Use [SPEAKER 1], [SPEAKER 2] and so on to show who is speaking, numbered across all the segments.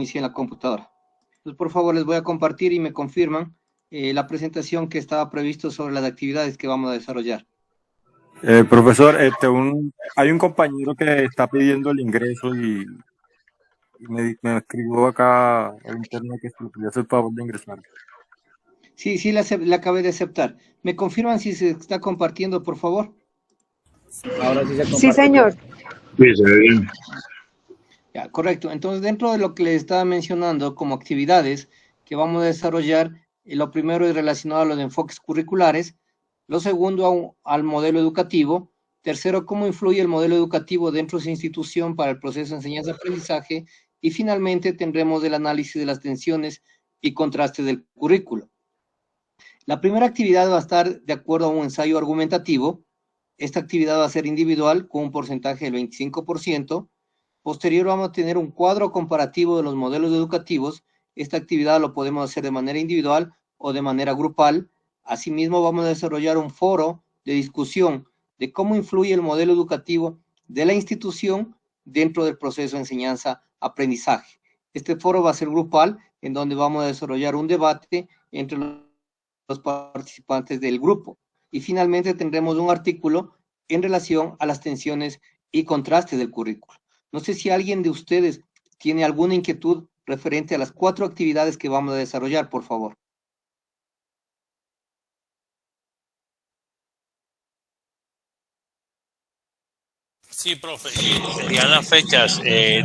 [SPEAKER 1] inicié en la computadora. Entonces, por favor, les voy a compartir y me confirman la presentación que estaba previsto sobre las actividades que vamos a desarrollar.
[SPEAKER 2] Profesor, hay un compañero que está pidiendo el ingreso y me escribió acá en internet que si le podía hacer el favor de ingresar.
[SPEAKER 1] Sí, sí, la acabé de aceptar. ¿Me confirman si se está compartiendo, por favor?
[SPEAKER 3] Ahora sí se comparte.
[SPEAKER 4] Sí, señor.
[SPEAKER 5] Sí, se ve bien.
[SPEAKER 1] Ya, correcto. Entonces, dentro de lo que les estaba mencionando como actividades que vamos a desarrollar, lo primero es relacionado a los enfoques curriculares, lo segundo al modelo educativo, tercero, cómo influye el modelo educativo dentro de su institución para el proceso de enseñanza-aprendizaje, y finalmente tendremos el análisis de las tensiones y contrastes del currículo. La primera actividad va a estar de acuerdo a un ensayo argumentativo. Esta actividad va a ser individual con un porcentaje del 25%. Posterior vamos a tener un cuadro comparativo de los modelos educativos. Esta actividad lo podemos hacer de manera individual o de manera grupal. Asimismo, vamos a desarrollar un foro de discusión de cómo influye el modelo educativo de la institución dentro del proceso de enseñanza-aprendizaje. Este foro va a ser grupal, en donde vamos a desarrollar un debate entre los participantes del grupo. Y finalmente tendremos un artículo en relación a las tensiones y contrastes del currículo. No sé si alguien de ustedes tiene alguna inquietud referente a las 4 actividades que vamos a desarrollar, por favor.
[SPEAKER 6] Sí, profe, serían las fechas.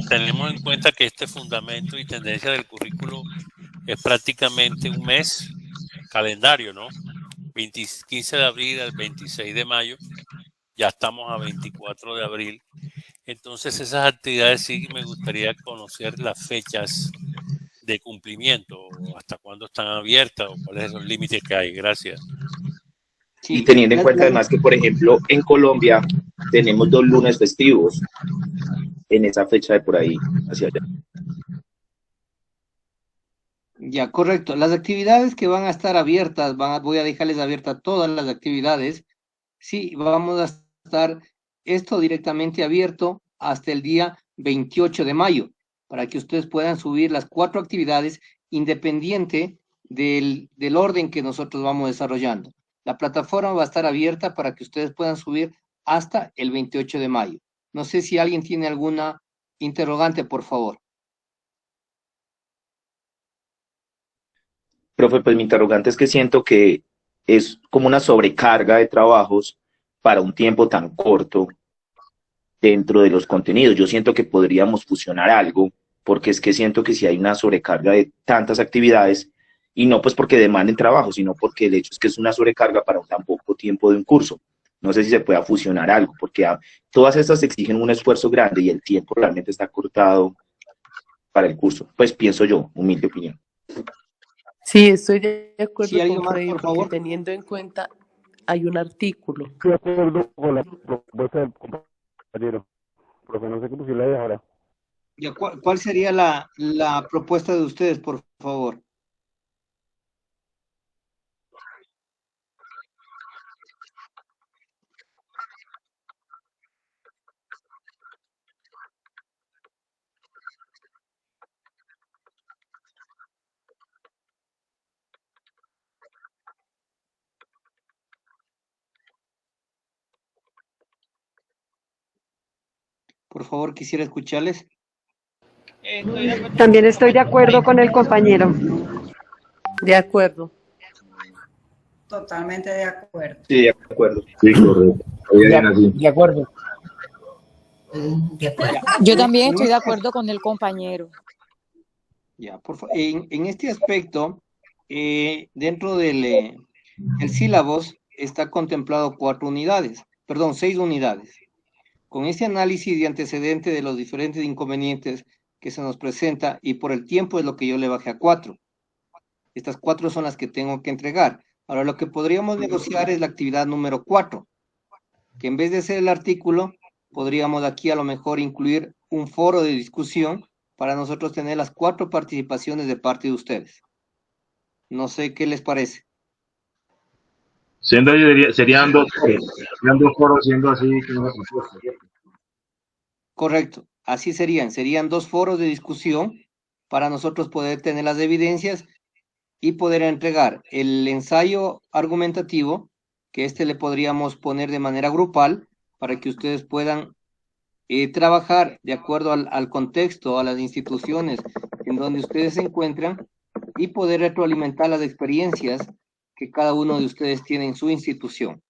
[SPEAKER 6] Tenemos en cuenta que este fundamento y tendencia del currículo es prácticamente un mes calendario, ¿no? 15 de abril al 26 de mayo, ya estamos a 24 de abril. Entonces, esas actividades sí me gustaría conocer las fechas de cumplimiento, hasta cuándo están abiertas o cuáles son los límites que hay. Gracias.
[SPEAKER 1] Sí,
[SPEAKER 3] y teniendo en cuenta además que, por ejemplo, en Colombia tenemos 2 lunes festivos en esa fecha de por ahí hacia allá.
[SPEAKER 1] Ya, correcto. Las actividades que van a estar abiertas, voy a dejarles abiertas todas las actividades. Sí, vamos a estar esto directamente abierto hasta el día 28 de mayo, para que ustedes puedan subir las 4 actividades independiente del orden que nosotros vamos desarrollando. La plataforma va a estar abierta para que ustedes puedan subir hasta el 28 de mayo. No sé si alguien tiene alguna interrogante, por favor.
[SPEAKER 3] Profe, pues mi interrogante es que siento que es como una sobrecarga de trabajos para un tiempo tan corto dentro de los contenidos. Yo siento que podríamos fusionar algo, porque es que siento que si hay una sobrecarga de tantas actividades, y no pues porque demanden trabajo, sino porque el hecho es que es una sobrecarga para un tan poco tiempo de un curso. No sé si se pueda fusionar algo, porque todas estas exigen un esfuerzo grande y el tiempo realmente está cortado para el curso. Pues pienso yo, humilde opinión.
[SPEAKER 7] Sí, estoy de acuerdo
[SPEAKER 1] ¿Sí, alguien
[SPEAKER 7] con
[SPEAKER 1] más,
[SPEAKER 7] Freddy,
[SPEAKER 1] por
[SPEAKER 7] porque
[SPEAKER 1] favor?
[SPEAKER 7] teniendo en cuenta, hay un artículo.
[SPEAKER 5] Estoy de acuerdo con la propuesta del compañero. Profe, no sé qué posibilidades hay ahora.
[SPEAKER 1] Ya, ¿cuál sería la propuesta de ustedes, por favor? Por favor, quisiera escucharles.
[SPEAKER 4] También estoy de acuerdo con el compañero.
[SPEAKER 7] De acuerdo.
[SPEAKER 8] Totalmente de acuerdo.
[SPEAKER 3] Sí, de acuerdo.
[SPEAKER 5] Sí, correcto. Bien así.
[SPEAKER 9] De acuerdo.
[SPEAKER 8] De acuerdo.
[SPEAKER 10] Yo también estoy de acuerdo con el compañero.
[SPEAKER 1] Ya, por favor, en este aspecto, dentro del el sílabus está contemplado 6 unidades. Con este análisis y antecedente de los diferentes inconvenientes que se nos presenta, y por el tiempo es lo que yo le bajé a 4. Estas 4 son las que tengo que entregar. Ahora, lo que podríamos negociar es la actividad número 4, que en vez de ser el artículo, podríamos aquí a lo mejor incluir un foro de discusión para nosotros tener las 4 participaciones de parte de ustedes. No sé qué les parece.
[SPEAKER 5] Serían dos foros siendo así como una propuesta, ¿cierto?
[SPEAKER 1] Correcto, así serían 2 foros de discusión para nosotros poder tener las evidencias y poder entregar el ensayo argumentativo, que le podríamos poner de manera grupal para que ustedes puedan trabajar de acuerdo al contexto, a las instituciones en donde ustedes se encuentran y poder retroalimentar las experiencias que cada uno de ustedes tiene en su institución.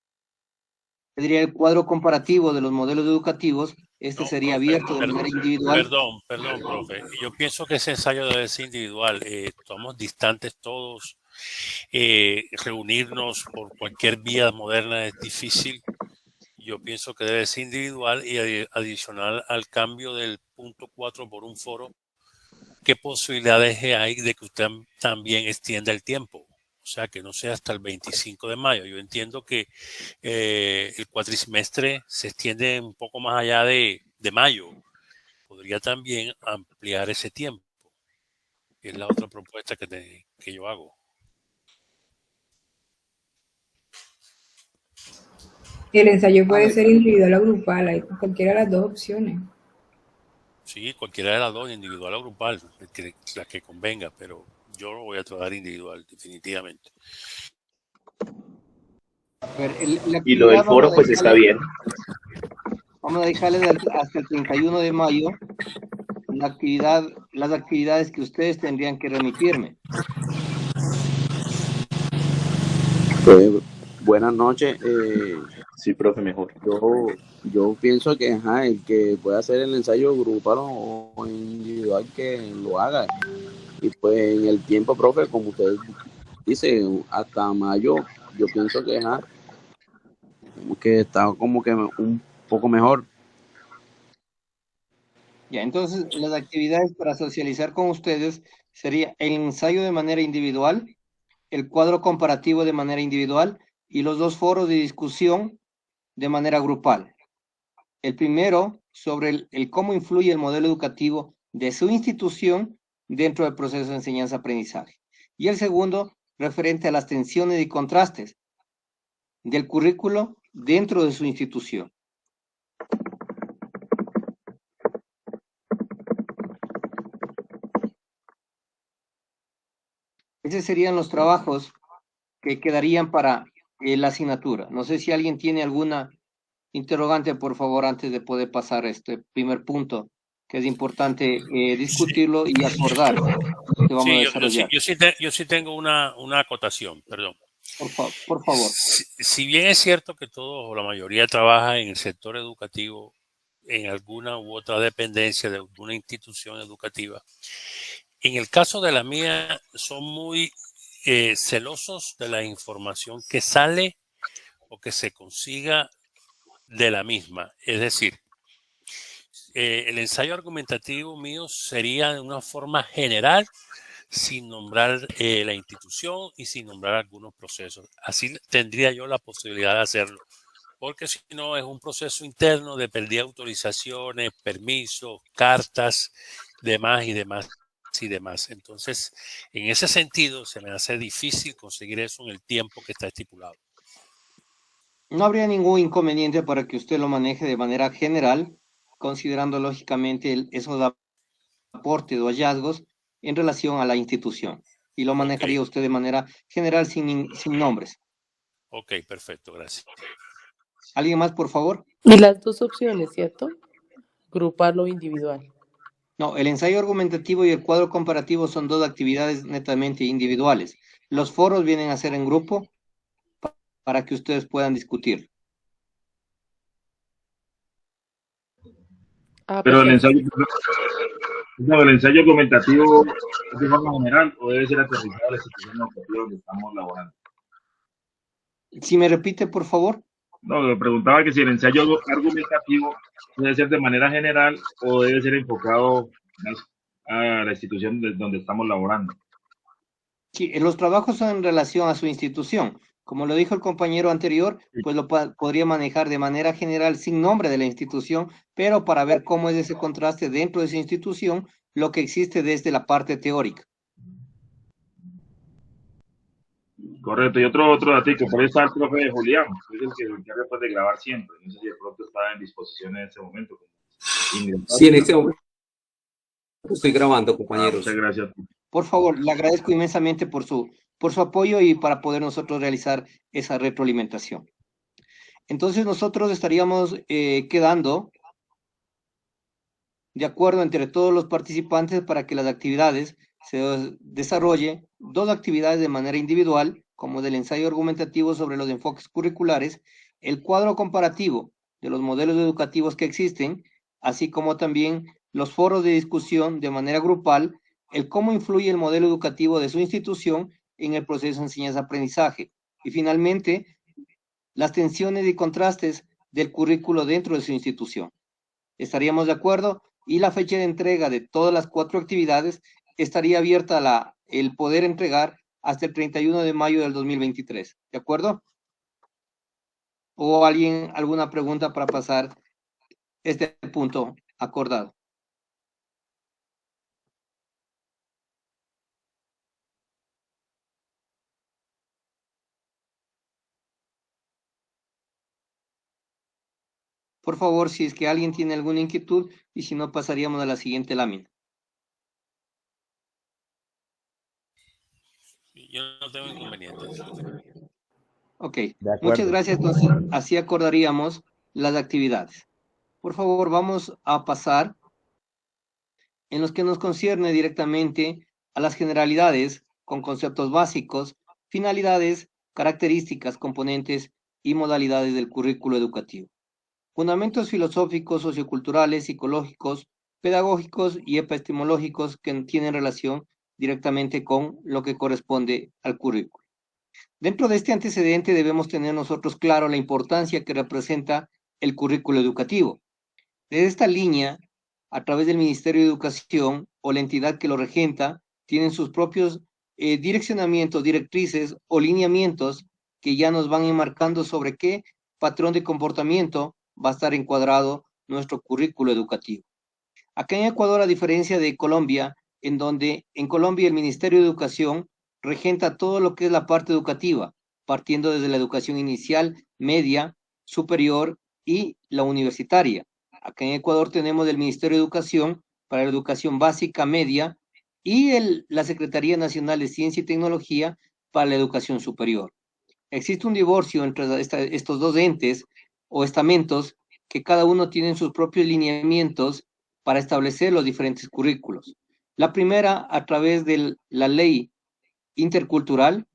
[SPEAKER 1] Tendría el cuadro comparativo de los modelos educativos.
[SPEAKER 6] No,
[SPEAKER 1] sería
[SPEAKER 6] profe,
[SPEAKER 1] abierto de manera individual.
[SPEAKER 6] Perdón, profe. Yo pienso que ese ensayo debe ser individual. Estamos distantes todos. Reunirnos por cualquier vía moderna es difícil. Yo pienso que debe ser individual y adicional al cambio del punto 4 por un foro. ¿Qué posibilidades hay de que usted también extienda el tiempo? O sea, que no sea hasta el 25 de mayo. Yo entiendo que el cuatrimestre se extiende un poco más allá de mayo. Podría también ampliar ese tiempo. Es la otra propuesta que yo hago.
[SPEAKER 9] El ensayo puede ser individual o grupal, hay cualquiera de las dos opciones.
[SPEAKER 6] Sí, cualquiera de las dos, individual o grupal, la que convenga, pero yo lo voy a trabajar individual, definitivamente.
[SPEAKER 3] Y lo del foro, pues está bien.
[SPEAKER 1] Vamos a dejarles hasta el 31 de mayo las actividades que ustedes tendrían que remitirme.
[SPEAKER 11] Buenas noches.
[SPEAKER 3] Sí, profe, mejor.
[SPEAKER 11] Yo pienso que el que pueda hacer el ensayo grupal o individual que lo haga. Y pues en el tiempo, profe, como usted dice, hasta mayo, yo pienso que está como que un poco mejor.
[SPEAKER 1] Ya, entonces las actividades para socializar con ustedes sería el ensayo de manera individual, el cuadro comparativo de manera individual y los dos foros de discusión de manera grupal. El primero sobre el cómo influye el modelo educativo de su institución dentro del proceso de enseñanza-aprendizaje. Y el segundo referente a las tensiones y contrastes del currículo dentro de su institución. Esos serían los trabajos que quedarían para la asignatura. No sé si alguien tiene alguna interrogante, por favor, antes de poder pasar a este primer punto, que es importante discutirlo y acordar que vamos a desarrollar.
[SPEAKER 6] Yo sí tengo una acotación, perdón.
[SPEAKER 1] Por favor.
[SPEAKER 6] Si bien es cierto que todos o la mayoría trabaja en el sector educativo, en alguna u otra dependencia de alguna institución educativa, en el caso de la mía son muy celosos de la información que sale o que se consiga de la misma. Es decir, el ensayo argumentativo mío sería de una forma general, sin nombrar la institución y sin nombrar algunos procesos. Así tendría yo la posibilidad de hacerlo, porque si no es un proceso interno de pérdida de autorizaciones, permisos, cartas, demás y demás y demás. Entonces, en ese sentido, se me hace difícil conseguir eso en el tiempo que está estipulado.
[SPEAKER 1] No habría ningún inconveniente para que usted lo maneje de manera general, considerando lógicamente esos aportes o hallazgos en relación a la institución. Y lo manejaría usted de manera general sin nombres.
[SPEAKER 6] Ok, perfecto, gracias.
[SPEAKER 1] ¿Alguien más, por favor?
[SPEAKER 7] Y las dos opciones, ¿cierto? Grupal o individual.
[SPEAKER 1] No, el ensayo argumentativo y el cuadro comparativo son dos actividades netamente individuales. Los foros vienen a ser en grupo para que ustedes puedan discutir.
[SPEAKER 5] Pero el ensayo argumentativo es de forma general o debe ser aterrizado a la institución educativa donde estamos laborando.
[SPEAKER 1] Si me repite, por favor.
[SPEAKER 5] No, me preguntaba que si el ensayo argumentativo debe ser de manera general o debe ser enfocado más a la institución donde estamos laborando.
[SPEAKER 1] Sí, los trabajos son en relación a su institución. Como lo dijo el compañero anterior, pues lo podría manejar de manera general sin nombre de la institución, pero para ver cómo es ese contraste dentro de esa institución, lo que existe desde la parte teórica.
[SPEAKER 5] Correcto, y otro datico, por ahí está el profe Julián, que es el que se encarga de grabar siempre. No sé si de pronto está en disposición en este momento.
[SPEAKER 12] Sí, en este momento. Estoy grabando,
[SPEAKER 5] Ah,
[SPEAKER 12] compañeros.
[SPEAKER 5] muchas gracias.
[SPEAKER 1] Por favor, le agradezco inmensamente por su apoyo y para poder nosotros realizar esa retroalimentación. Entonces nosotros estaríamos quedando de acuerdo entre todos los participantes para que las actividades se desarrolle 2 actividades de manera individual, como del ensayo argumentativo sobre los enfoques curriculares, el cuadro comparativo de los modelos educativos que existen, así como también los foros de discusión de manera grupal, el cómo influye el modelo educativo de su institución en el proceso de enseñanza-aprendizaje, y finalmente las tensiones y contrastes del currículo dentro de su institución. ¿Estaríamos de acuerdo? Y la fecha de entrega de todas las 4 actividades estaría abierta el poder entregar hasta el 31 de mayo del 2023. ¿De acuerdo? ¿O alguna pregunta para pasar este punto acordado? Por favor, si es que alguien tiene alguna inquietud, y si no, pasaríamos a la siguiente lámina.
[SPEAKER 6] Yo no tengo inconvenientes.
[SPEAKER 1] Ok,
[SPEAKER 13] De
[SPEAKER 1] muchas
[SPEAKER 13] acuerdo.
[SPEAKER 1] gracias. Entonces, así acordaríamos las actividades. Por favor, vamos a pasar en los que nos concierne directamente a las generalidades con conceptos básicos, finalidades, características, componentes y modalidades del currículo educativo. Fundamentos filosóficos, socioculturales, psicológicos, pedagógicos y epistemológicos que tienen relación directamente con lo que corresponde al currículo. Dentro de este antecedente debemos tener nosotros claro la importancia que representa el currículo educativo. Desde esta línea, a través del Ministerio de Educación o la entidad que lo regenta, tienen sus propios direccionamientos, directrices o lineamientos que ya nos van enmarcando sobre qué patrón de comportamiento va a estar encuadrado nuestro currículo educativo. Acá en Ecuador, a diferencia de Colombia, en donde en Colombia el Ministerio de Educación regenta todo lo que es la parte educativa, partiendo desde la educación inicial, media, superior y la universitaria. Acá en Ecuador tenemos el Ministerio de Educación para la educación básica, media, y la Secretaría Nacional de Ciencia y Tecnología para la educación superior. Existe un divorcio entre estos 2 entes o estamentos que cada uno tiene sus propios lineamientos para establecer los diferentes currículos. La primera a través de la ley intercultural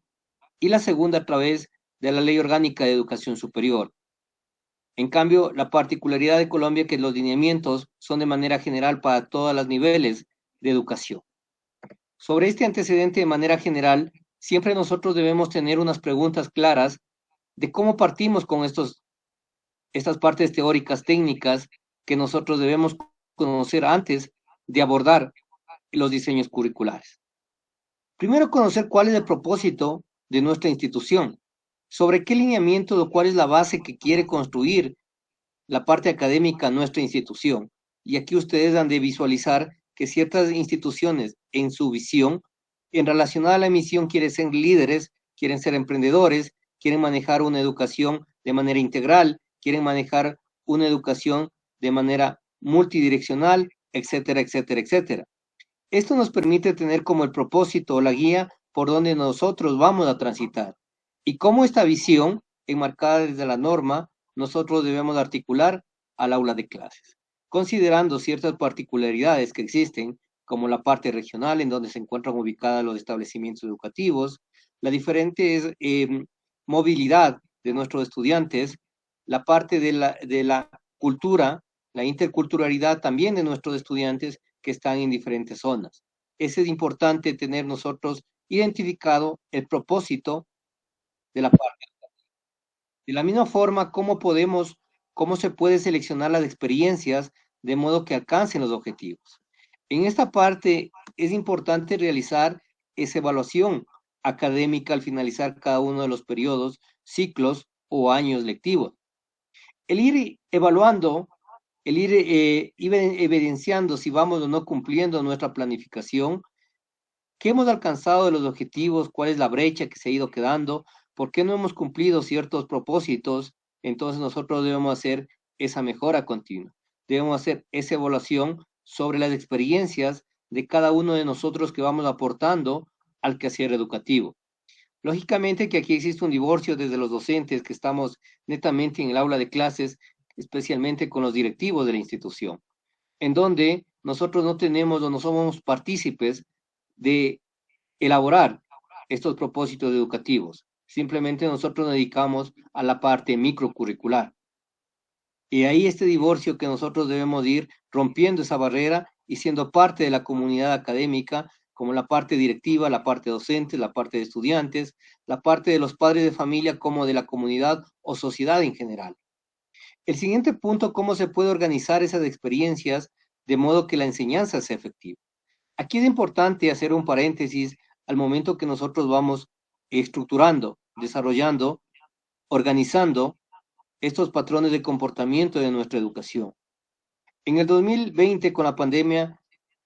[SPEAKER 1] y la segunda a través de la ley orgánica de educación superior. En cambio, la particularidad de Colombia es que los lineamientos son de manera general para todos los niveles de educación. Sobre este antecedente de manera general, siempre nosotros debemos tener unas preguntas claras de cómo partimos con estas partes teóricas, técnicas, que nosotros debemos conocer antes de abordar los diseños curriculares. Primero, conocer cuál es el propósito de nuestra institución, sobre qué lineamiento o cuál es la base que quiere construir la parte académica nuestra institución. Y aquí ustedes han de visualizar que ciertas instituciones en su visión, en relación a la misión, quieren ser líderes, quieren ser emprendedores, quieren manejar una educación de manera integral, quieren manejar una educación de manera multidireccional, etcétera, etcétera, etcétera. Esto nos permite tener como el propósito o la guía por donde nosotros vamos a transitar. Y cómo esta visión, enmarcada desde la norma, nosotros debemos articular al aula de clases, considerando ciertas particularidades que existen, como la parte regional en donde se encuentran ubicados los establecimientos educativos, la diferente movilidad de nuestros estudiantes, la parte de la cultura, la interculturalidad también de nuestros estudiantes que están en diferentes zonas. Es importante tener nosotros identificado el propósito de la parte. De la misma forma, cómo se puede seleccionar las experiencias de modo que alcancen los objetivos. En esta parte es importante realizar esa evaluación académica al finalizar cada uno de los periodos, ciclos o años lectivos. El ir evaluando, el ir evidenciando si vamos o no cumpliendo nuestra planificación, qué hemos alcanzado de los objetivos, cuál es la brecha que se ha ido quedando, por qué no hemos cumplido ciertos propósitos, entonces nosotros debemos hacer esa mejora continua. Debemos hacer esa evaluación sobre las experiencias de cada uno de nosotros que vamos aportando al quehacer educativo. Lógicamente que aquí existe un divorcio desde los docentes que estamos netamente en el aula de clases, especialmente con los directivos de la institución, en donde nosotros no tenemos o no somos partícipes de elaborar estos propósitos educativos. Simplemente nosotros nos dedicamos a la parte microcurricular. Y ahí este divorcio que nosotros debemos ir rompiendo esa barrera y siendo parte de la comunidad académica, como la parte directiva, la parte docente, la parte de estudiantes, la parte de los padres de familia, como de la comunidad o sociedad en general. El siguiente punto, cómo se puede organizar esas experiencias de modo que la enseñanza sea efectiva. Aquí es importante hacer un paréntesis al momento que nosotros vamos estructurando, desarrollando, organizando estos patrones de comportamiento de nuestra educación. En el 2020, con la pandemia,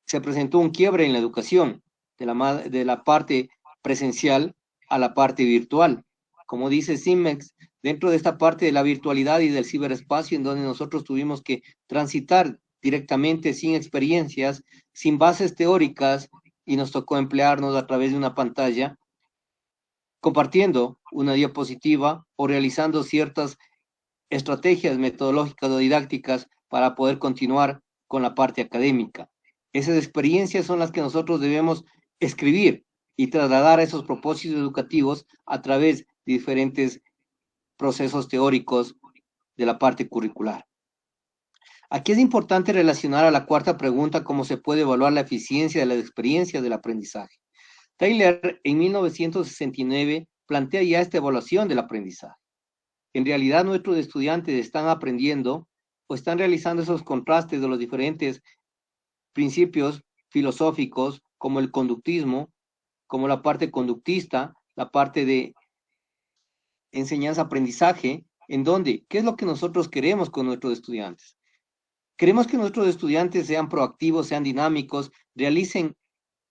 [SPEAKER 1] se presentó un quiebre en la educación, de la parte presencial a la parte virtual. Como dice Simex, dentro de esta parte de la virtualidad y del ciberespacio, en donde nosotros tuvimos que transitar directamente sin experiencias, sin bases teóricas, y nos tocó emplearnos a través de una pantalla, compartiendo una diapositiva o realizando ciertas estrategias metodológicas o didácticas para poder continuar con la parte académica. Esas experiencias son las que nosotros debemos escribir y trasladar a esos propósitos educativos a través de diferentes procesos teóricos de la parte curricular. Aquí es importante relacionar a la cuarta pregunta cómo se puede evaluar la eficiencia de las experiencias del aprendizaje. Taylor en 1969 plantea ya esta evaluación del aprendizaje. En realidad nuestros estudiantes están aprendiendo o están realizando esos contrastes de los diferentes principios filosóficos como el conductismo, como la parte conductista, la parte de enseñanza-aprendizaje, en donde, ¿qué es lo que nosotros queremos con nuestros estudiantes? Queremos que nuestros estudiantes sean proactivos, sean dinámicos, realicen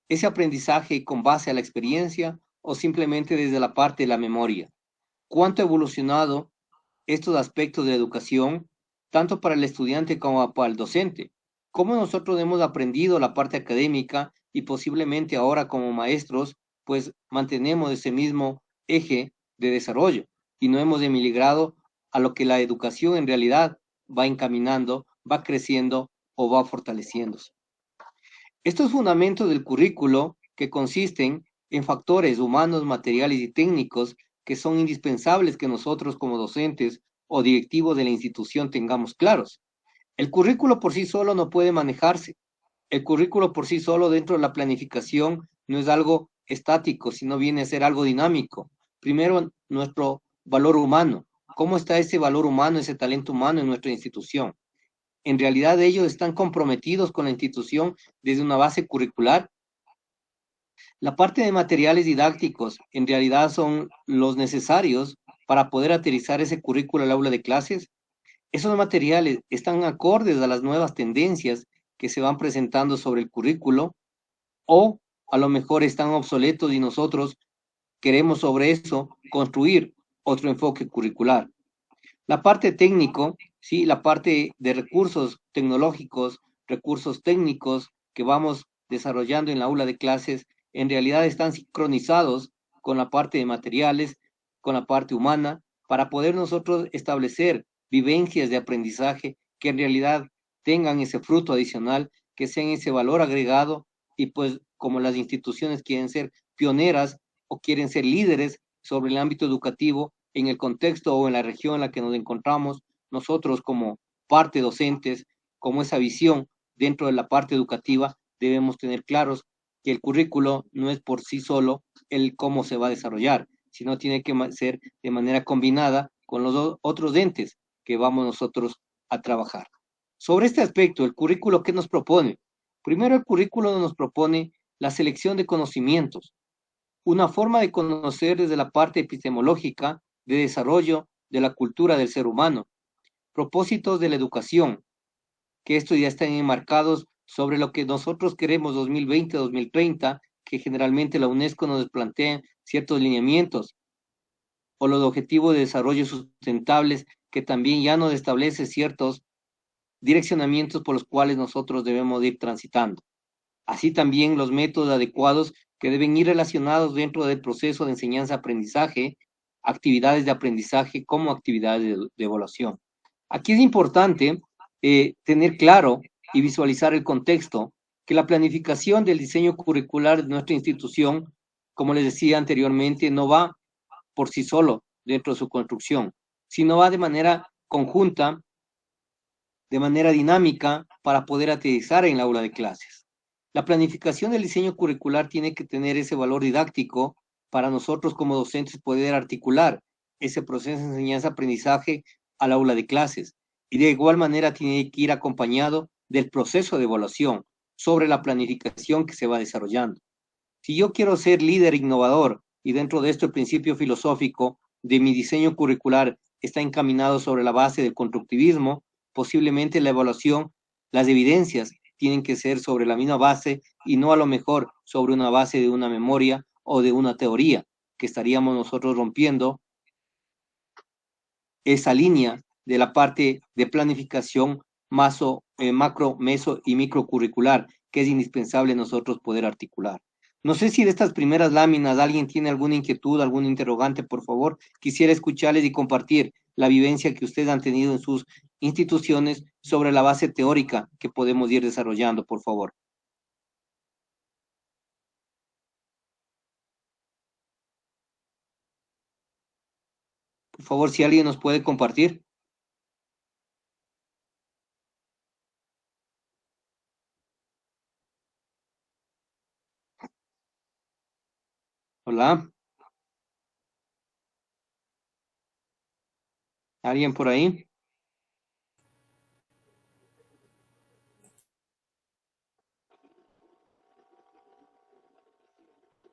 [SPEAKER 1] ese aprendizaje con base a la experiencia o simplemente desde la parte de la memoria. ¿Cuánto ha evolucionado estos aspectos de educación, tanto para el estudiante como para el docente? ¿Cómo nosotros hemos aprendido la parte académica y posiblemente ahora como maestros, pues mantenemos ese mismo eje de desarrollo y no hemos emigrado a lo que la educación en realidad va encaminando, va creciendo o va fortaleciéndose? Estos fundamentos del currículo, que consisten en factores humanos, materiales y técnicos que son indispensables que nosotros como docentes o directivos de la institución tengamos claros. El currículo por sí solo no puede manejarse. El currículo por sí solo dentro de la planificación no es algo estático, sino viene a ser algo dinámico. Primero, nuestro valor humano. ¿Cómo está ese valor humano, ese talento humano en nuestra institución? En realidad ellos están comprometidos con la institución desde una base curricular. La parte de materiales didácticos en realidad son los necesarios para poder aterrizar ese currículo al aula de clases. Esos materiales están acordes a las nuevas tendencias que se van presentando sobre el currículo, o a lo mejor están obsoletos y nosotros queremos sobre eso construir otro enfoque curricular. La parte técnico, sí, la parte de recursos tecnológicos, recursos técnicos que vamos desarrollando en la aula de clases, en realidad están sincronizados con la parte de materiales, con la parte humana, para poder nosotros establecer vivencias de aprendizaje que en realidad tengan ese fruto adicional, que sean ese valor agregado, y pues como las instituciones quieren ser pioneras o quieren ser líderes sobre el ámbito educativo en el contexto o en la región en la que nos encontramos, nosotros como parte docentes, como esa visión dentro de la parte educativa, debemos tener claros que el currículo no es por sí solo el cómo se va a desarrollar, sino tiene que ser de manera combinada con los otros entes que vamos nosotros a trabajar. Sobre este aspecto, el currículo, ¿qué nos propone? Primero, el currículo nos propone la selección de conocimientos, una forma de conocer desde la parte epistemológica de desarrollo de la cultura del ser humano, propósitos de la educación, que estos ya están enmarcados sobre lo que nosotros queremos 2020-2030, que generalmente la UNESCO nos plantea ciertos lineamientos, o los objetivos de desarrollo sustentables, que también ya nos establece ciertos direccionamientos por los cuales nosotros debemos ir transitando. así también los métodos adecuados que deben ir relacionados dentro del proceso de enseñanza-aprendizaje, actividades de aprendizaje como actividades de evaluación. Aquí es importante tener claro y visualizar el contexto, que la planificación del diseño curricular de nuestra institución, como les decía anteriormente, no va por sí solo dentro de su construcción, sino va de manera conjunta, de manera dinámica, para poder aterrizar en la aula de clases. La planificación del diseño curricular tiene que tener ese valor didáctico para nosotros como docentes poder articular ese proceso de enseñanza-aprendizaje al aula de clases. Y de igual manera tiene que ir acompañado del proceso de evaluación sobre la planificación que se va desarrollando. Si yo quiero ser líder innovador y dentro de esto el principio filosófico de mi diseño curricular está encaminado sobre la base del constructivismo, posiblemente la evaluación, las evidencias tienen que ser sobre la misma base y no a lo mejor sobre una base de una memoria o de una teoría, que estaríamos nosotros rompiendo esa línea de la parte de planificación macro, meso y microcurricular, que es indispensable nosotros poder articular. No sé si de estas primeras láminas alguien tiene alguna inquietud, algún interrogante, por favor. Quisiera escucharles y compartir la vivencia que ustedes han tenido en sus instituciones sobre la base teórica que podemos ir desarrollando, por favor. Por favor, si alguien nos puede compartir. Hola, ¿alguien por ahí?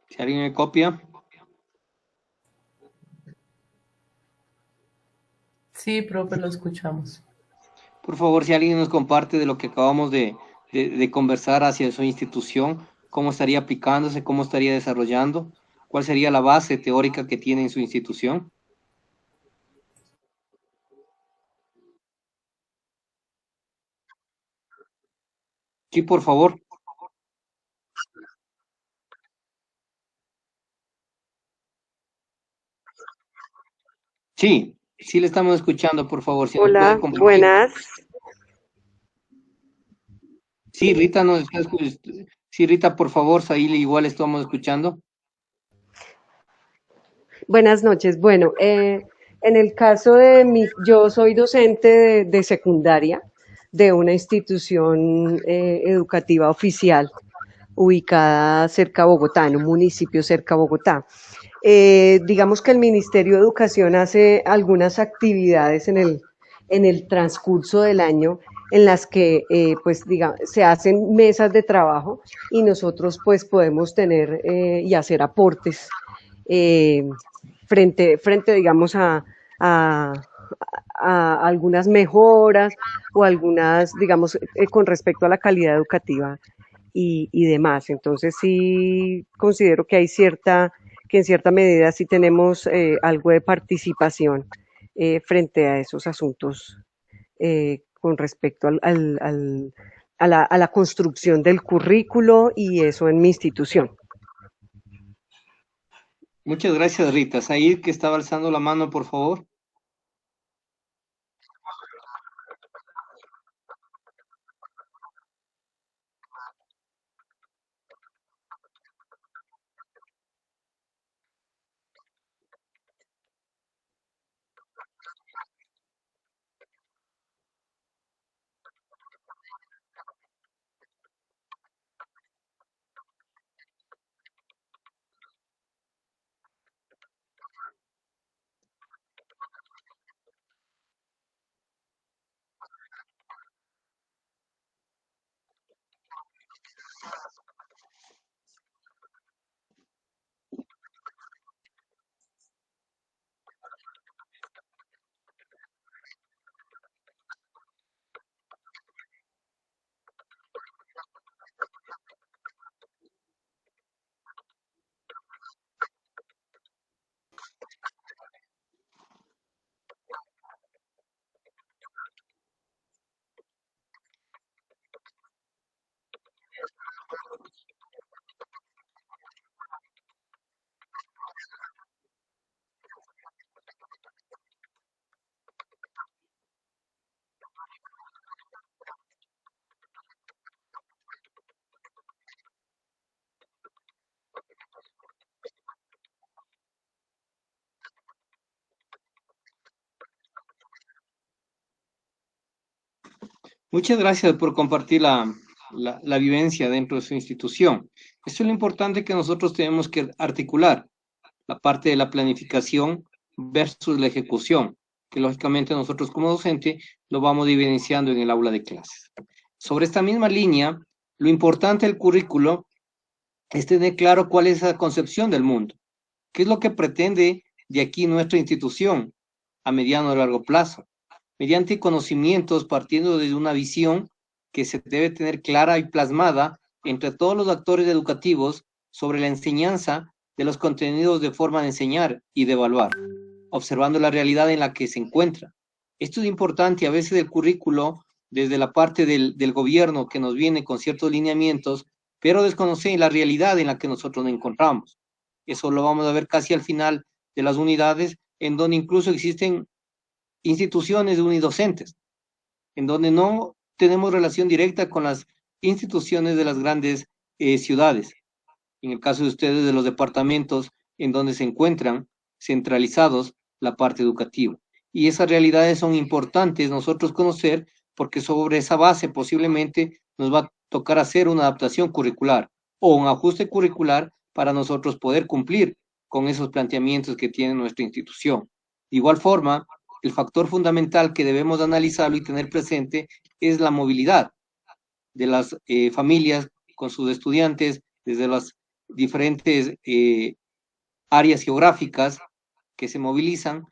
[SPEAKER 1] Si alguien me copia.
[SPEAKER 7] Sí, profe, lo escuchamos.
[SPEAKER 1] Por favor, si alguien nos comparte de lo que acabamos de conversar hacia su institución, cómo estaría aplicándose, cómo estaría desarrollando, cuál sería la base teórica que tiene en su institución. Sí, por favor. Sí, sí le estamos escuchando, por favor, si nos puede
[SPEAKER 4] Hola,
[SPEAKER 1] compartir.
[SPEAKER 4] buenas.
[SPEAKER 1] Sí, Rita nos está escuchando. Sí, Rita, por favor, ahí igual estamos escuchando.
[SPEAKER 4] Buenas noches. Bueno, en el caso de yo soy docente de secundaria de una institución educativa oficial ubicada cerca a Bogotá, en un municipio cerca a Bogotá. Digamos que el Ministerio de Educación hace algunas actividades en el transcurso del año en las que pues digamos, se hacen mesas de trabajo y nosotros pues podemos tener y hacer aportes eh, frente digamos a algunas mejoras o algunas digamos con respecto a la calidad educativa y demás. Entonces sí considero que hay que en cierta medida sí tenemos algo de participación frente a esos asuntos con respecto a la construcción del currículo y eso en mi institución.
[SPEAKER 1] Muchas gracias, Rita. Said, que estaba alzando la mano, por favor. Muchas gracias por compartir la vivencia dentro de su institución. Esto es lo importante que nosotros tenemos que articular, la parte de la planificación versus la ejecución, que lógicamente nosotros como docente lo vamos evidenciando en el aula de clases. Sobre esta misma línea, lo importante del currículo es tener claro cuál es la concepción del mundo, qué es lo que pretende de aquí nuestra institución a mediano o largo plazo, mediante conocimientos partiendo de una visión que se debe tener clara y plasmada entre todos los actores educativos sobre la enseñanza de los contenidos de forma de enseñar y de evaluar, observando la realidad en la que se encuentra. Esto es importante, a veces el currículo, desde la parte del gobierno que nos viene con ciertos lineamientos, pero desconoce la realidad en la que nosotros nos encontramos. Eso lo vamos a ver casi al final de las unidades, en donde incluso existen instituciones unidocentes, en donde no tenemos relación directa con las instituciones de las grandes ciudades. En el caso de ustedes, de los departamentos en donde se encuentran centralizados la parte educativa. Y esas realidades son importantes nosotros conocer, porque sobre esa base posiblemente nos va a tocar hacer una adaptación curricular o un ajuste curricular para nosotros poder cumplir con esos planteamientos que tiene nuestra institución. De igual forma, el factor fundamental que debemos analizarlo y tener presente es la movilidad de las familias con sus estudiantes desde las diferentes áreas geográficas que se movilizan,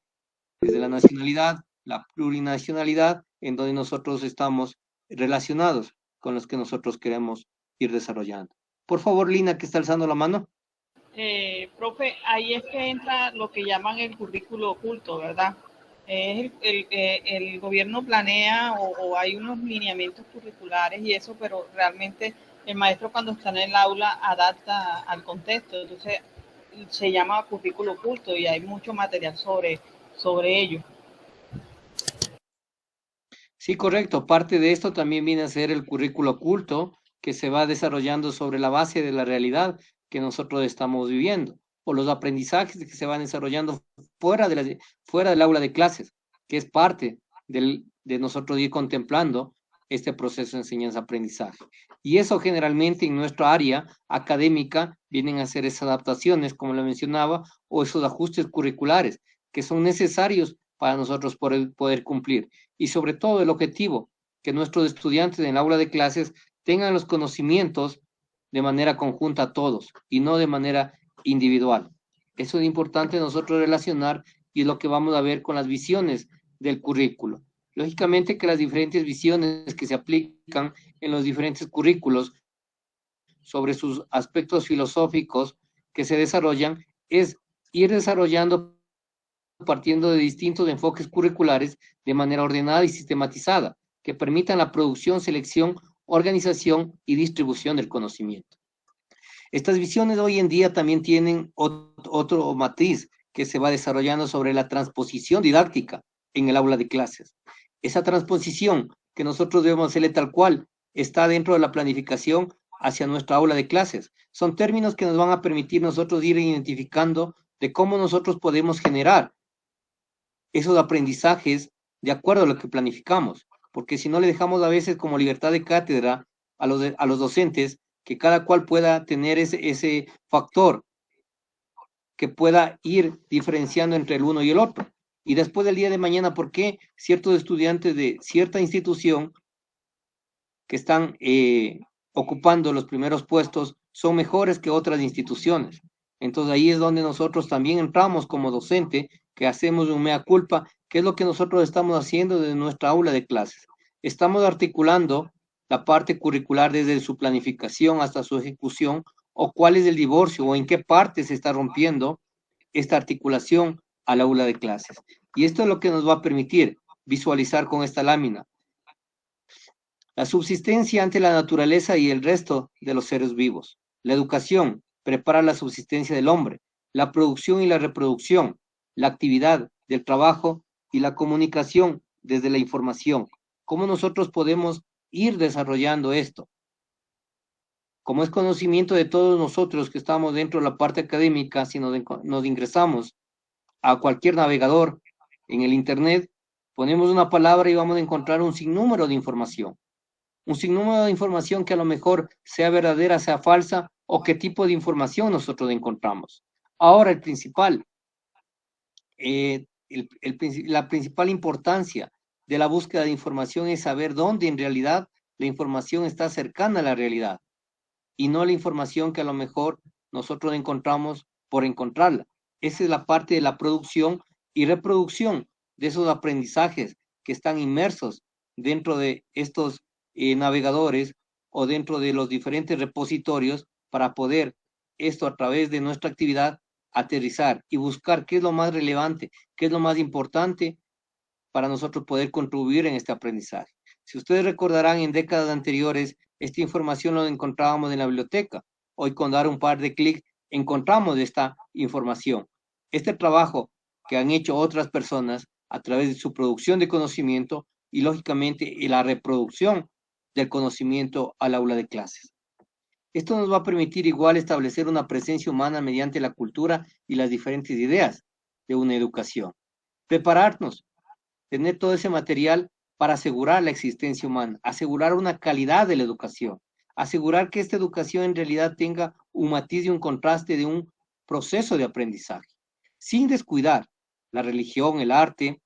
[SPEAKER 1] desde la nacionalidad, la plurinacionalidad, en donde nosotros estamos relacionados con los que nosotros queremos ir desarrollando. Por favor, Lina, que está alzando la mano.
[SPEAKER 12] Profe, ahí es que entra lo que llaman el currículo oculto, ¿verdad? El gobierno planea o hay unos lineamientos curriculares y eso, pero realmente el maestro cuando está en el aula adapta al contexto, entonces se llama currículo oculto y hay mucho material sobre ello.
[SPEAKER 1] Sí, correcto. Parte de esto también viene a ser el currículo oculto que se va desarrollando sobre la base de la realidad que nosotros estamos viviendo, o los aprendizajes que se van desarrollando fuera del aula de clases, que es parte de nosotros ir contemplando este proceso de enseñanza-aprendizaje. Y eso generalmente en nuestra área académica vienen a ser esas adaptaciones, como lo mencionaba, o esos ajustes curriculares que son necesarios para nosotros poder cumplir. Y sobre todo el objetivo, que nuestros estudiantes en el aula de clases tengan los conocimientos de manera conjunta a todos y no de manera individual. Eso es importante nosotros relacionar y es lo que vamos a ver con las visiones del currículo. Lógicamente que las diferentes visiones que se aplican en los diferentes currículos sobre sus aspectos filosóficos que se desarrollan es ir desarrollando partiendo de distintos enfoques curriculares de manera ordenada y sistematizada, que permitan la producción, selección, organización y distribución del conocimiento. Estas visiones hoy en día también tienen otro matiz que se va desarrollando sobre la transposición didáctica en el aula de clases. Esa transposición que nosotros debemos hacerle tal cual está dentro de la planificación hacia nuestra aula de clases. Son términos que nos van a permitir nosotros ir identificando de cómo nosotros podemos generar esos aprendizajes de acuerdo a lo que planificamos, porque si no le dejamos a veces como libertad de cátedra a los docentes, que cada cual pueda tener ese factor que pueda ir diferenciando entre el uno y el otro. Y después del día de mañana, ¿por qué ciertos estudiantes de cierta institución que están ocupando los primeros puestos son mejores que otras instituciones? Entonces ahí es donde nosotros también entramos como docente, que hacemos un mea culpa, que es lo que nosotros estamos haciendo desde nuestra aula de clases. Estamos articulando la parte curricular desde su planificación hasta su ejecución, o cuál es el divorcio, o en qué parte se está rompiendo esta articulación al aula de clases. Y esto es lo que nos va a permitir visualizar con esta lámina la subsistencia ante la naturaleza y el resto de los seres vivos. La educación prepara la subsistencia del hombre, la producción y la reproducción, la actividad del trabajo y la comunicación desde la información. ¿Cómo nosotros podemos ir desarrollando esto? Como es conocimiento de todos nosotros que estamos dentro de la parte académica, si nos ingresamos a cualquier navegador en el Internet, ponemos una palabra y vamos a encontrar un sinnúmero de información. un sinnúmero de información que a lo mejor sea verdadera, sea falsa, o qué tipo de información nosotros encontramos. Ahora, la principal importancia de la búsqueda de información es saber dónde en realidad la información está cercana a la realidad y no la información que a lo mejor nosotros encontramos por encontrarla. Esa es la parte de la producción y reproducción de esos aprendizajes que están inmersos dentro de estos navegadores o dentro de los diferentes repositorios para poder esto a través de nuestra actividad aterrizar y buscar qué es lo más relevante, qué es lo más importante para nosotros poder contribuir en este aprendizaje. Si ustedes recordarán, en décadas anteriores, esta información la encontrábamos en la biblioteca. Hoy, con dar un par de clics, encontramos esta información. Este trabajo que han hecho otras personas a través de su producción de conocimiento y, lógicamente, la reproducción del conocimiento al aula de clases. Esto nos va a permitir igual establecer una presencia humana mediante la cultura y las diferentes ideas de una educación. Prepararnos, tener todo ese material para asegurar la existencia humana, asegurar una calidad de la educación, asegurar que esta educación en realidad tenga un matiz y un contraste de un proceso de aprendizaje, sin descuidar la religión, el arte,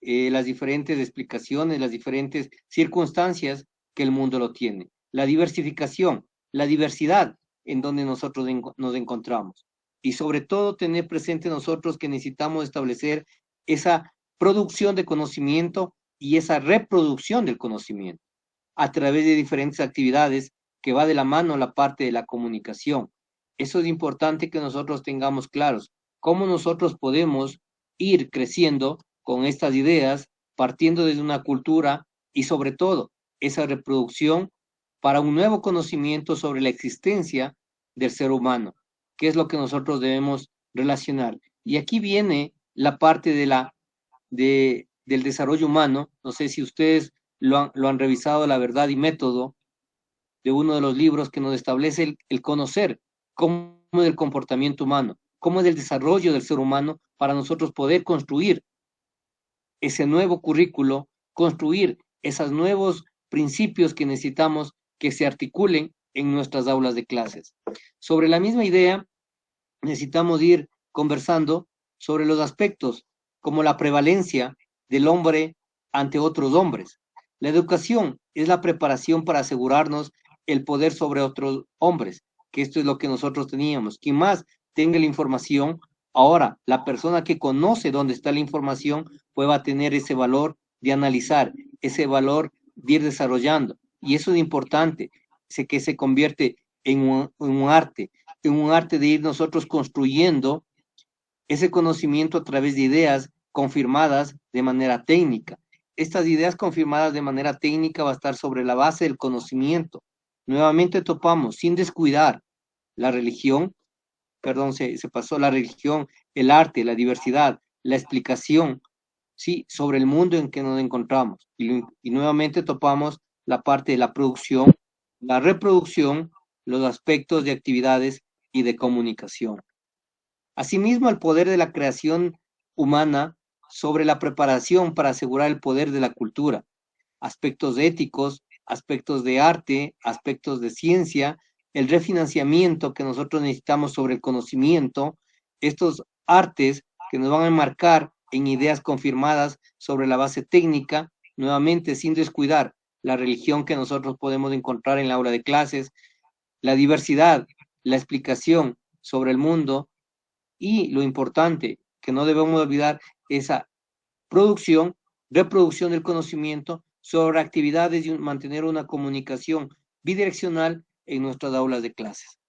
[SPEAKER 1] las diferentes explicaciones, las diferentes circunstancias que el mundo lo tiene, la diversificación, la diversidad en donde nosotros nos encontramos. Y sobre todo tener presente nosotros que necesitamos establecer esa producción de conocimiento y esa reproducción del conocimiento a través de diferentes actividades que va de la mano a la parte de la comunicación. Eso es importante que nosotros tengamos claros, cómo nosotros podemos ir creciendo con estas ideas, partiendo desde una cultura y sobre todo esa reproducción para un nuevo conocimiento sobre la existencia del ser humano, que es lo que nosotros debemos relacionar. Y aquí viene la parte del desarrollo humano. No sé si ustedes lo han revisado, La verdad y método, de uno de los libros que nos establece el conocer cómo es el comportamiento humano, cómo es el desarrollo del ser humano para nosotros poder construir ese nuevo currículo, construir esos nuevos principios que necesitamos que se articulen en nuestras aulas de clases. Sobre la misma idea, necesitamos ir conversando sobre los aspectos como la prevalencia del hombre ante otros hombres. La educación es la preparación para asegurarnos el poder sobre otros hombres, que esto es lo que nosotros teníamos. Quien más tenga la información, ahora la persona que conoce dónde está la información, pues va a tener ese valor de analizar, ese valor de ir desarrollando. Y eso es importante, que se convierte en un arte de ir nosotros construyendo ese conocimiento a través de ideas confirmadas de manera técnica. Estas ideas confirmadas de manera técnica va a estar sobre la base del conocimiento. Nuevamente topamos, sin descuidar la religión, se pasó la religión, el arte, la diversidad, la explicación, sí, sobre el mundo en que nos encontramos. Y nuevamente topamos la parte de la producción, la reproducción, los aspectos de actividades y de comunicación. Asimismo, el poder de la creación humana sobre la preparación para asegurar el poder de la cultura, aspectos éticos, aspectos de arte, aspectos de ciencia, el refinanciamiento que nosotros necesitamos sobre el conocimiento, estos artes que nos van a enmarcar en ideas confirmadas sobre la base técnica, nuevamente sin descuidar la religión que nosotros podemos encontrar en la aula de clases, la diversidad, la explicación sobre el mundo y lo importante que no debemos olvidar, esa producción, reproducción del conocimiento sobre actividades y mantener una comunicación bidireccional en nuestras aulas de clases.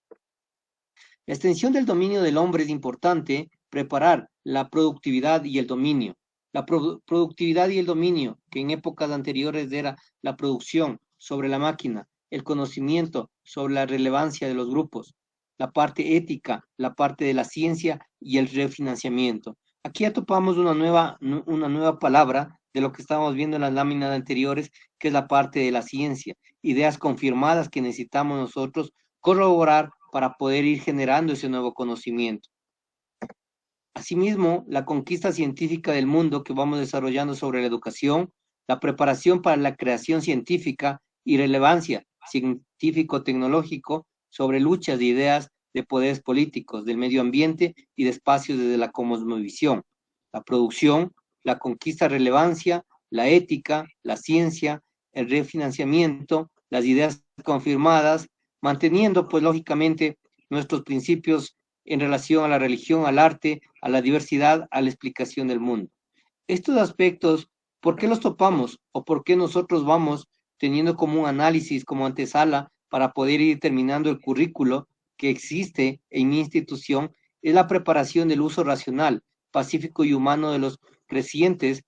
[SPEAKER 1] La extensión del dominio del hombre es importante, preparar la productividad y el dominio. La productividad y el dominio, que en épocas anteriores era la producción sobre la máquina, el conocimiento sobre la relevancia de los grupos, la parte ética, la parte de la ciencia y el refinanciamiento. Aquí ya topamos una nueva palabra de lo que estábamos viendo en las láminas anteriores, que es la parte de la ciencia, ideas confirmadas que necesitamos nosotros corroborar para poder ir generando ese nuevo conocimiento. Asimismo, la conquista científica del mundo que vamos desarrollando sobre la educación, la preparación para la creación científica y relevancia científico-tecnológico sobre luchas de ideas de poderes políticos, del medio ambiente y de espacios desde la cosmovisión, la producción, la conquista de relevancia, la ética, la ciencia, el refinanciamiento, las ideas confirmadas, manteniendo pues lógicamente nuestros principios en relación a la religión, al arte, a la diversidad, a la explicación del mundo. Estos aspectos, ¿por qué los topamos o por qué nosotros vamos teniendo como un análisis, como antesala para poder ir terminando el currículo que existe en mi institución? Es la preparación del uso racional, pacífico y humano de los crecientes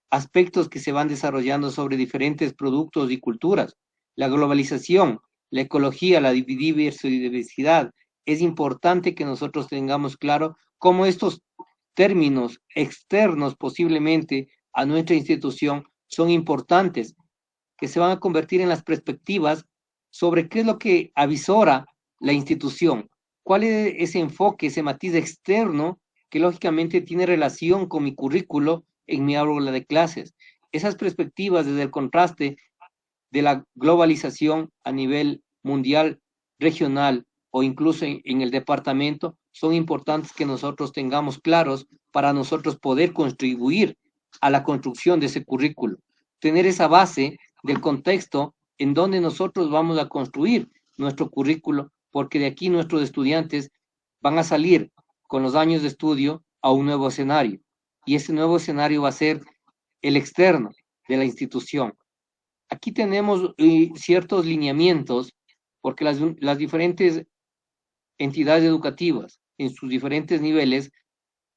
[SPEAKER 1] aspectos que se van desarrollando sobre diferentes productos y culturas. La globalización, la ecología, la diversidad. Es importante que nosotros tengamos claro cómo estos términos externos posiblemente a nuestra institución son importantes, que se van a convertir en las perspectivas sobre qué es lo que avisora la institución, cuál es ese enfoque, ese matiz externo que lógicamente tiene relación con mi currículo en mi aula de clases. Esas perspectivas desde el contraste de la globalización a nivel mundial, regional o incluso en el departamento son importantes que nosotros tengamos claros para nosotros poder contribuir a la construcción de ese currículo. Tener esa base del contexto en donde nosotros vamos a construir nuestro currículo, porque de aquí nuestros estudiantes van a salir con los años de estudio a un nuevo escenario. Y ese nuevo escenario va a ser el externo de la institución. Aquí tenemos ciertos lineamientos, porque las diferentes entidades educativas en sus diferentes niveles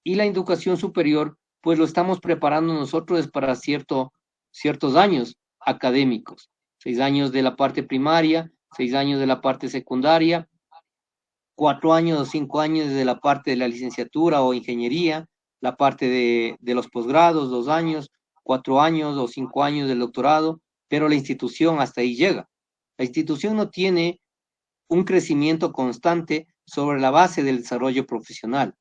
[SPEAKER 1] y la educación superior, pues lo estamos preparando nosotros para ciertos años académicos. 6 años de la parte primaria, 6 años de la parte secundaria, 4 años o 5 años de la parte de la licenciatura o ingeniería, la parte de los posgrados, 2 años, 4 años o 5 años del doctorado, pero la institución hasta ahí llega. La institución no tiene un crecimiento constante sobre la base del desarrollo profesional.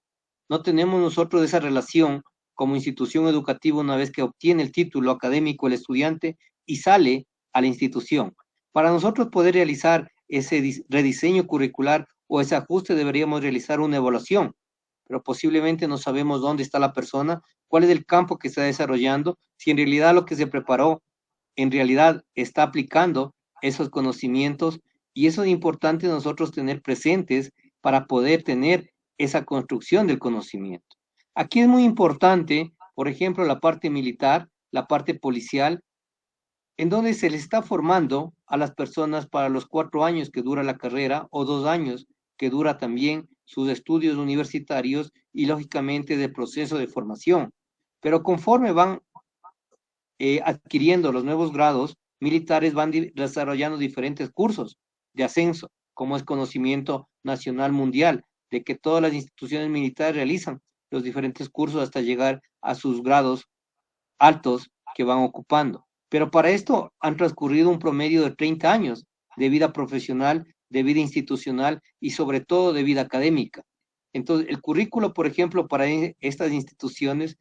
[SPEAKER 1] No tenemos nosotros esa relación como institución educativa una vez que obtiene el título académico el estudiante y sale a la institución. Para nosotros poder realizar ese rediseño curricular o ese ajuste deberíamos realizar una evaluación, pero posiblemente no sabemos dónde está la persona, cuál es el campo que está desarrollando, si en realidad lo que se preparó en realidad está aplicando esos conocimientos, y eso es importante nosotros tener presentes para poder tener esa construcción del conocimiento. Aquí es muy importante, por ejemplo, la parte militar, la parte policial, en donde se les está formando a las personas para los 4 años que dura la carrera o 2 años que dura también sus estudios universitarios y lógicamente de proceso de formación. Pero conforme van adquiriendo los nuevos grados, militares van desarrollando diferentes cursos de ascenso, como es conocimiento nacional mundial, de que todas las instituciones militares realizan los diferentes cursos hasta llegar a sus grados altos que van ocupando. Pero para esto han transcurrido un promedio de 30 años de vida profesional, de vida institucional y sobre todo de vida académica. Entonces, el currículo, por ejemplo, para estas instituciones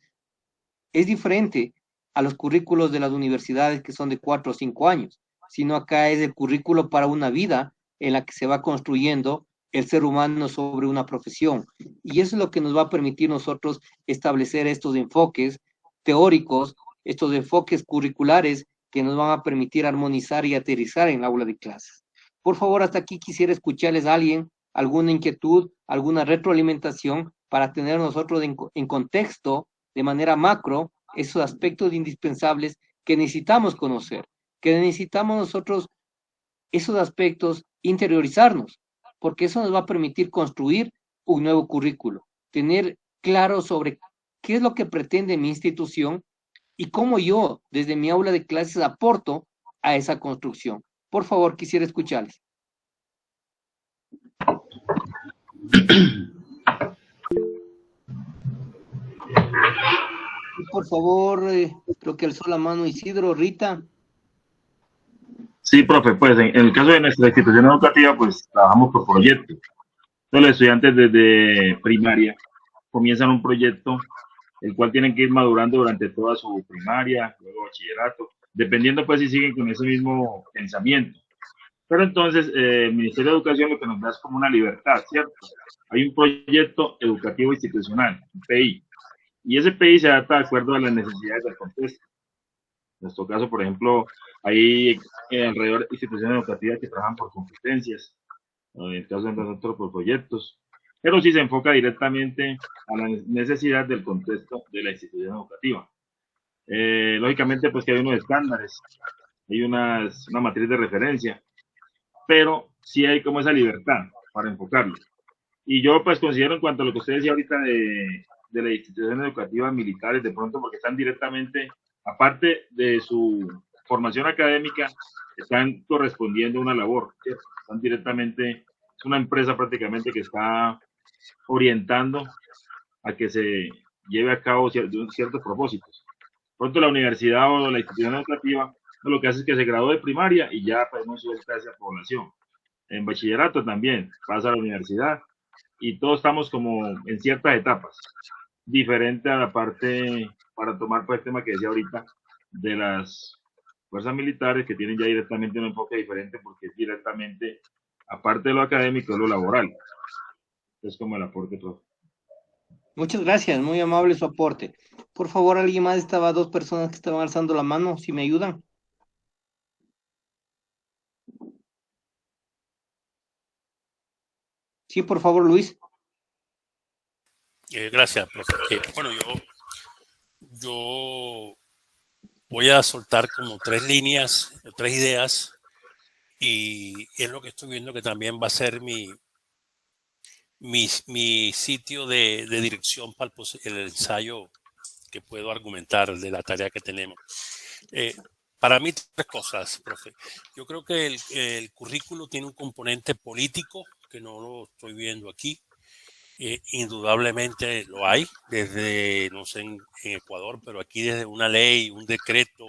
[SPEAKER 1] es diferente a los currículos de las universidades que son de 4 o 5 años, sino acá es el currículo para una vida en la que se va construyendo el ser humano sobre una profesión. Y eso es lo que nos va a permitir nosotros establecer estos enfoques teóricos, estos enfoques curriculares que nos van a permitir armonizar y aterrizar en el aula de clases. Por favor, hasta aquí quisiera escucharles a alguien, alguna inquietud, alguna retroalimentación para tener nosotros en contexto, de manera macro, esos aspectos indispensables que necesitamos conocer, que necesitamos nosotros esos aspectos interiorizarnos, porque eso nos va a permitir construir un nuevo currículo, tener claro sobre qué es lo que pretende mi institución y cómo yo, desde mi aula de clases, aporto a esa construcción. Por favor, quisiera escucharles. Por favor, creo que alzó la mano Isidro, Rita.
[SPEAKER 5] Sí, profe, pues en el caso de nuestra institución educativa, pues trabajamos por proyectos. Entonces, los estudiantes desde primaria comienzan un proyecto, el cual tienen que ir madurando durante toda su primaria, luego bachillerato, dependiendo pues si siguen con ese mismo pensamiento. Pero entonces el Ministerio de Educación lo que nos da es como una libertad, ¿cierto? Hay un proyecto educativo institucional, un PI, y ese PI se adapta de acuerdo a las necesidades del contexto. En nuestro caso, por ejemplo, hay alrededor de instituciones educativas que trabajan por competencias, en el caso de nosotros por proyectos, pero sí se enfoca directamente a la necesidad del contexto de la institución educativa. Lógicamente, pues que hay unos estándares, hay una matriz de referencia, pero sí hay como esa libertad para enfocarlo. Y yo pues considero en cuanto a lo que usted decía ahorita de las instituciones educativas militares, de pronto porque están directamente, aparte de su formación académica, están correspondiendo a una labor, ¿cierto? Están directamente, es una empresa prácticamente que está orientando a que se lleve a cabo ciertos propósitos. Pronto la universidad o la institución educativa lo que hace es que se gradúe de primaria y ya podemos suelta esa población. En bachillerato también pasa a la universidad y todos estamos como en ciertas etapas, diferente a la parte, para tomar pues el tema que decía ahorita, de las fuerzas militares que tienen ya directamente un enfoque diferente porque es directamente, aparte de lo académico, es lo laboral. Es como el aporte, profe.
[SPEAKER 1] Muchas gracias, muy amable su aporte. Por favor, alguien más, estaba dos personas que estaban alzando la mano, si me ayudan. Sí, por favor, Luis.
[SPEAKER 6] Gracias, profe. Bueno, yo voy a soltar como tres líneas, tres ideas, y es lo que estoy viendo que también va a ser mi sitio de dirección para el ensayo que puedo argumentar de la tarea que tenemos. Para mí, tres cosas, profe. Yo creo que el currículo tiene un componente político, que no lo estoy viendo aquí. Indudablemente lo hay, desde, no sé, en Ecuador, pero aquí desde una ley, un decreto,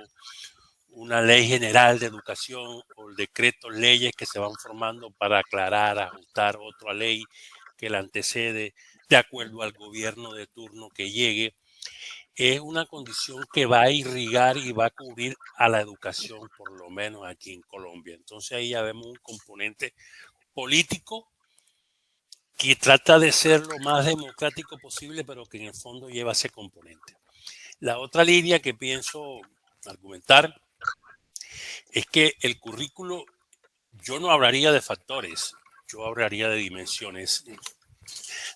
[SPEAKER 6] una ley general de educación o el decreto, leyes que se van formando para aclarar, ajustar otra ley que la antecede de acuerdo al gobierno de turno que llegue. Es una condición que va a irrigar y va a cubrir a la educación, por lo menos aquí en Colombia. Entonces ahí ya vemos un componente político que trata de ser lo más democrático posible, pero que en el fondo lleva ese componente. La otra línea que pienso argumentar es que el currículo, yo no hablaría de factores, yo hablaría de dimensiones,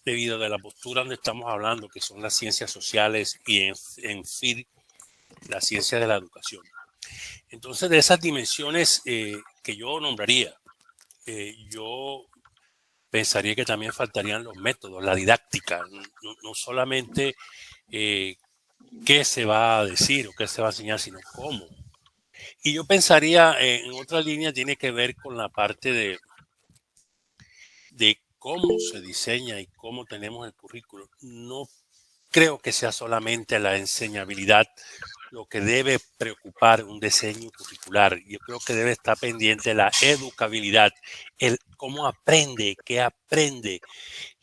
[SPEAKER 6] debido a la postura donde estamos hablando, que son las ciencias sociales y en fin, la ciencia de la educación. Entonces, de esas dimensiones que yo nombraría, yo pensaría que también faltarían los métodos, la didáctica, no solamente qué se va a decir o qué se va a enseñar, sino cómo. Y yo pensaría en otra línea, tiene que ver con la parte de cómo se diseña y cómo tenemos el currículo. No creo que sea solamente la enseñabilidad lo que debe preocupar un diseño curricular. Yo creo que debe estar pendiente la educabilidad, el cómo aprende,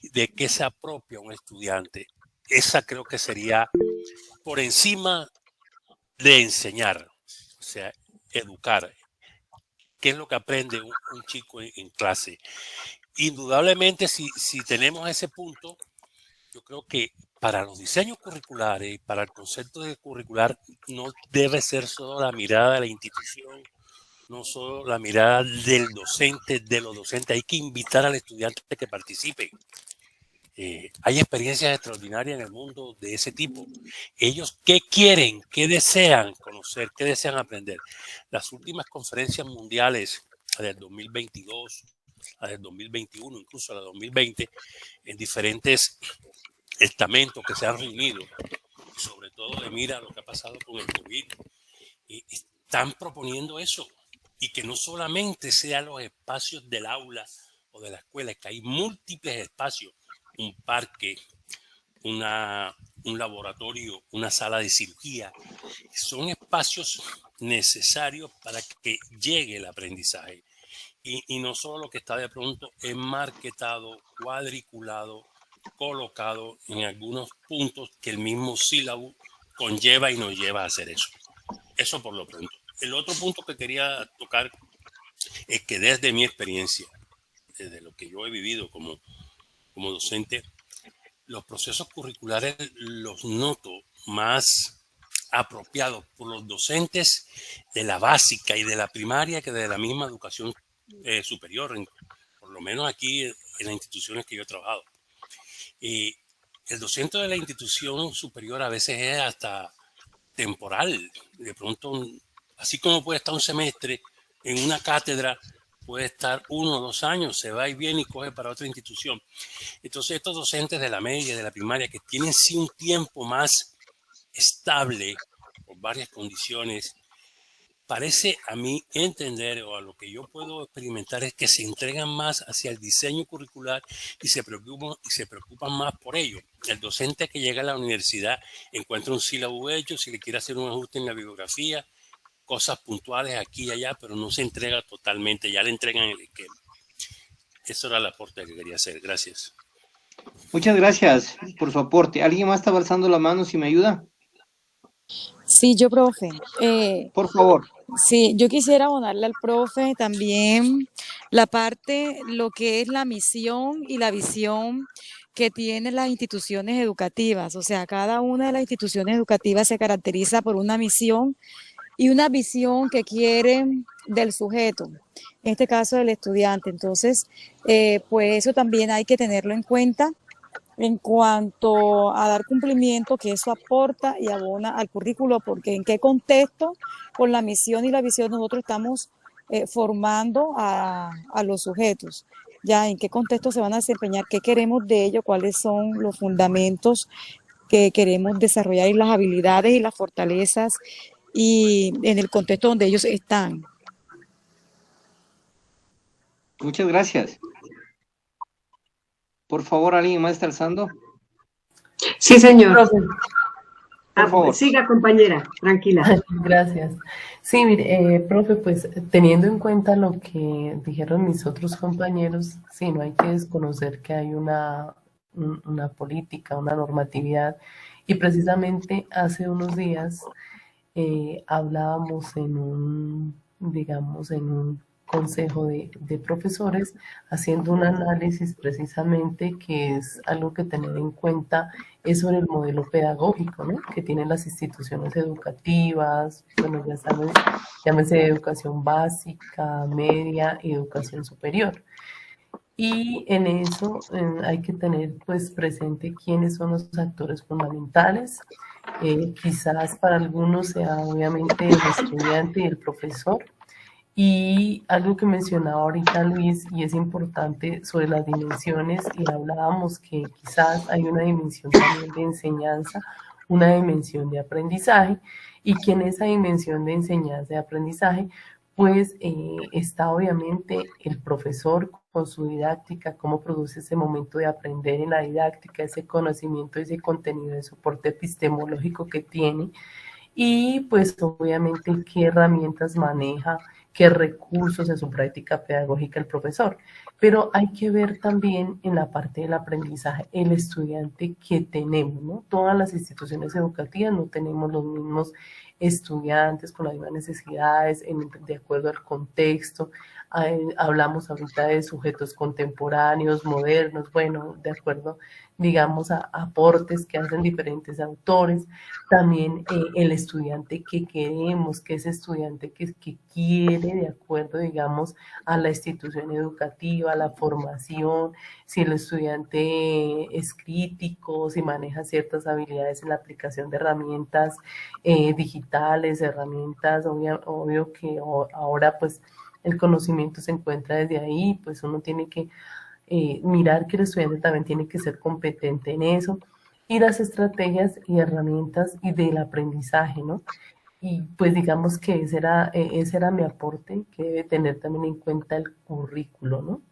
[SPEAKER 6] de qué se apropia un estudiante. Esa creo que sería por encima de enseñar, o sea, educar. ¿Qué es lo que aprende un chico en clase? Indudablemente, si tenemos ese punto, yo creo que para los diseños curriculares y para el concepto de curricular no debe ser solo la mirada de la institución, no solo la mirada del docente, de los docentes. Hay que invitar al estudiante a que participe. Hay experiencias extraordinarias en el mundo de ese tipo. Ellos, ¿qué quieren? ¿Qué desean conocer? ¿Qué desean aprender? Las últimas conferencias mundiales, la del 2022, la del 2021, incluso la del 2020, en diferentes estamentos que se han reunido, sobre todo de mira lo que ha pasado con el COVID, están proponiendo eso, y que no solamente sean los espacios del aula o de la escuela, es que hay múltiples espacios, un parque, un laboratorio, una sala de cirugía. Son espacios necesarios para que llegue el aprendizaje. Y no solo lo que está de pronto enmarquetado, cuadriculado, colocado en algunos puntos que el mismo sílabo conlleva y nos lleva a hacer eso. Eso por lo pronto. el otro punto que quería tocar es que desde mi experiencia, desde lo que yo he vivido como docente, los procesos curriculares los noto más apropiados por los docentes de la básica y de la primaria que de la misma educación superior, por lo menos aquí en las instituciones que yo he trabajado. Y el docente de la institución superior a veces es hasta temporal. De pronto, así como puede estar un semestre en una cátedra, puede estar 1 o 2 años, se va y viene y coge para otra institución. Entonces, estos docentes de la media, de la primaria, que tienen sí un tiempo más estable por varias condiciones, parece a mí entender, o a lo que yo puedo experimentar, es que se entregan más hacia el diseño curricular y se preocupan más por ello. El docente que llega a la universidad encuentra un sílabo hecho, si le quiere hacer un ajuste en la bibliografía, cosas puntuales aquí y allá, pero no se entrega totalmente, ya le entregan el esquema. Eso era el aporte que quería hacer. Gracias.
[SPEAKER 1] Muchas gracias por su aporte. ¿Alguien más está alzando la mano si me ayuda?
[SPEAKER 10] Sí, yo, profe.
[SPEAKER 1] Por favor.
[SPEAKER 10] Sí, yo quisiera abonarle al profe también la parte, lo que es la misión y la visión que tienen las instituciones educativas. O sea, cada una de las instituciones educativas se caracteriza por una misión y una visión que quieren del sujeto, en este caso del estudiante. Entonces, pues eso también hay que tenerlo en cuenta en cuanto a dar cumplimiento, que eso aporta y abona al currículo, porque en qué contexto, con la misión y la visión, nosotros estamos formando a los sujetos, ya en qué contexto se van a desempeñar, qué queremos de ellos, cuáles son los fundamentos que queremos desarrollar y las habilidades y las fortalezas y en el contexto donde ellos están.
[SPEAKER 1] Muchas gracias. Por favor, ¿alguien más está alzando?
[SPEAKER 4] Sí, señor.
[SPEAKER 13] Profe.
[SPEAKER 1] Por favor.
[SPEAKER 4] Siga, compañera, tranquila.
[SPEAKER 13] Gracias. Sí, mire, profe, pues teniendo en cuenta lo que dijeron mis otros compañeros, sí, no hay que desconocer que hay una política, una normatividad, y precisamente hace unos días hablábamos en un consejo de profesores, haciendo un análisis precisamente que es algo que tener en cuenta es sobre el modelo pedagógico, ¿no?, que tienen las instituciones educativas, bueno, ya saben, llámese educación básica, media y educación superior. Y en eso hay que tener pues presente quiénes son los actores fundamentales. Quizás para algunos sea obviamente el estudiante y el profesor. Y algo que mencionaba ahorita Luis, y es importante sobre las dimensiones, y hablábamos que quizás hay una dimensión también de enseñanza, una dimensión de aprendizaje, y que en esa dimensión de enseñanza y aprendizaje, pues está obviamente el profesor con su didáctica, cómo produce ese momento de aprender en la didáctica, ese conocimiento, ese contenido de soporte epistemológico que tiene, y pues obviamente qué herramientas maneja, qué recursos en su práctica pedagógica el profesor. Pero hay que ver también en la parte del aprendizaje el estudiante que tenemos, ¿no? Todas las instituciones educativas no tenemos los mismos estudiantes con las mismas necesidades de acuerdo al contexto. Hablamos ahorita de sujetos contemporáneos, modernos, bueno, de acuerdo, digamos, a aportes que hacen diferentes autores. También el estudiante que queremos, que es estudiante que quiere, de acuerdo, digamos, a la institución educativa, a la formación, si el estudiante es crítico, si maneja ciertas habilidades en la aplicación de herramientas digitales, herramientas, obvio que ahora pues el conocimiento se encuentra desde ahí, pues uno tiene que mirar que el estudiante también tiene que ser competente en eso, y las estrategias y herramientas y del aprendizaje, ¿no? Y pues digamos que ese era mi aporte, que debe tener también en cuenta el currículo, ¿no?,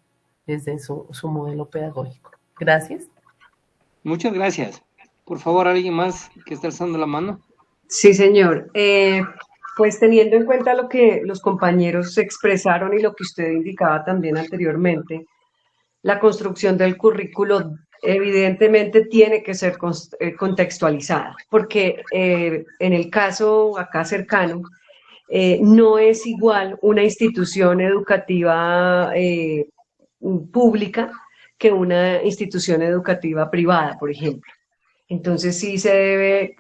[SPEAKER 13] desde su modelo pedagógico. Gracias.
[SPEAKER 1] Muchas gracias. Por favor, ¿alguien más que está alzando la mano?
[SPEAKER 4] Sí, señor. Pues teniendo en cuenta lo que los compañeros expresaron y lo que usted indicaba también anteriormente, la construcción del currículo evidentemente tiene que ser contextualizada, porque en el caso acá cercano, no es igual una institución educativa pública que una institución educativa privada, por ejemplo. Entonces sí se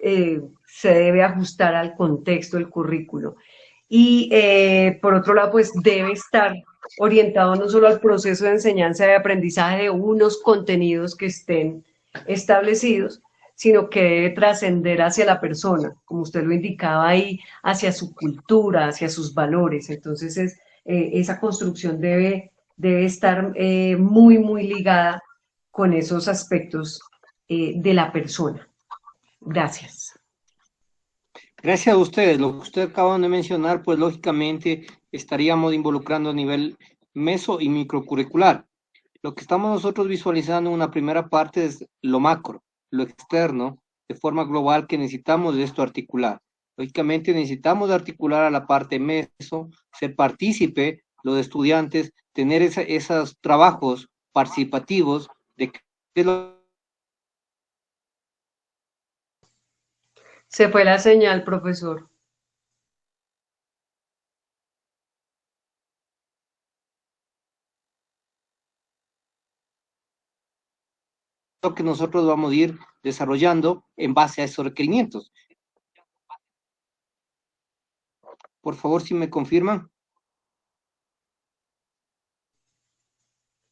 [SPEAKER 4] debe ajustar al contexto del currículo. Y por otro lado, pues debe estar orientado no solo al proceso de enseñanza y aprendizaje de unos contenidos que estén establecidos, sino que debe trascender hacia la persona, como usted lo indicaba ahí, hacia su cultura, hacia sus valores. Entonces esa construcción debe estar muy ligada con esos aspectos de la persona. Gracias.
[SPEAKER 1] Gracias a ustedes. Lo que ustedes acaban de mencionar, pues lógicamente estaríamos involucrando a nivel meso y microcurricular. Lo que estamos nosotros visualizando en una primera parte es lo macro, lo externo, de forma global, que necesitamos de esto articular. Lógicamente necesitamos articular a la parte meso, ser partícipe, los estudiantes, tener esos trabajos participativos de
[SPEAKER 4] Se fue la señal, profesor.
[SPEAKER 1] lo que nosotros vamos a ir desarrollando en base a esos requerimientos. Por favor, si me confirman.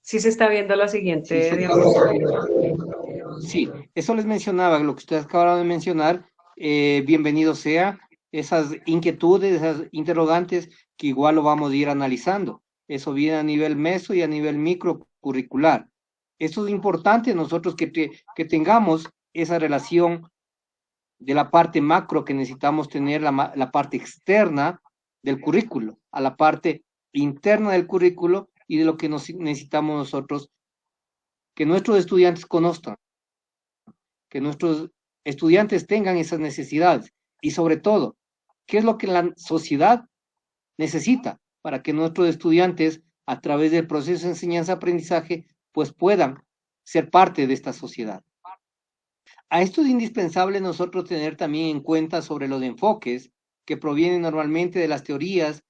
[SPEAKER 4] Sí se está viendo la siguiente diapositiva.
[SPEAKER 1] Sí, eso les mencionaba, lo que ustedes acabaron de mencionar. Bienvenido sea esas inquietudes, esas interrogantes, que igual lo vamos a ir analizando. Eso viene a nivel meso y a nivel microcurricular. Eso es importante nosotros que tengamos esa relación de la parte macro que necesitamos tener, la parte externa del currículo, a la parte interna del currículo y de lo que necesitamos nosotros, que nuestros estudiantes conozcan, que nuestros estudiantes tengan esas necesidades y sobre todo, qué es lo que la sociedad necesita para que nuestros estudiantes, a través del proceso de enseñanza-aprendizaje, pues puedan ser parte de esta sociedad. A esto es indispensable nosotros tener también en cuenta sobre los enfoques que provienen normalmente de las teorías